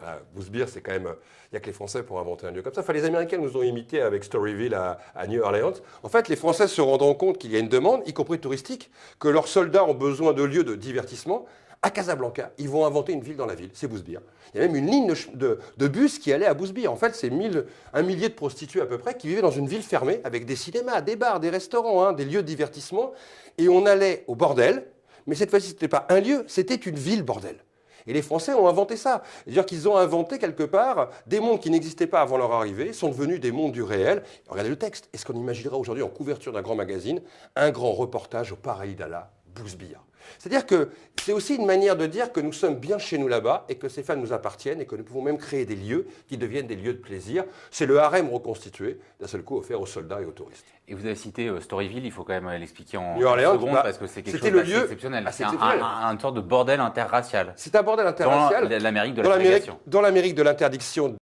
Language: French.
Voilà, Bousbeer, c'est quand même. Il n'y a que les Français pour inventer un lieu comme ça. Enfin, les Américains nous ont imité avec Storyville à New Orleans. En fait, les Français se rendant compte qu'il y a une demande, y compris touristique, que leurs soldats ont besoin de lieux de divertissement. À Casablanca, ils vont inventer une ville dans la ville, c'est Bousbeer. Il y a même une ligne de bus qui allait à Bousbeer. En fait, c'est 1 millier de prostituées à peu près qui vivaient dans une ville fermée avec des cinémas, des bars, des restaurants, des lieux de divertissement. Et on allait au bordel, mais cette fois-ci, ce n'était pas un lieu, c'était une ville bordel. Et les Français ont inventé ça. C'est-à-dire qu'ils ont inventé quelque part des mondes qui n'existaient pas avant leur arrivée, sont devenus des mondes du réel. Regardez le texte. Est-ce qu'on imaginera aujourd'hui en couverture d'un grand magazine un grand reportage au paradis d'Allah, Bousbeer? C'est-à-dire que c'est aussi une manière de dire que nous sommes bien chez nous là-bas et que ces femmes nous appartiennent et que nous pouvons même créer des lieux qui deviennent des lieux de plaisir. C'est le harem reconstitué, d'un seul coup offert aux soldats et aux touristes. Et vous avez cité Storyville, il faut quand même l'expliquer en New Orleans, secondes parce que c'est quelque chose d'assez exceptionnel. C'est une sorte de bordel interracial. C'est un bordel interracial dans l'Amérique de la ségrégation. Dans l'Amérique de l'interdiction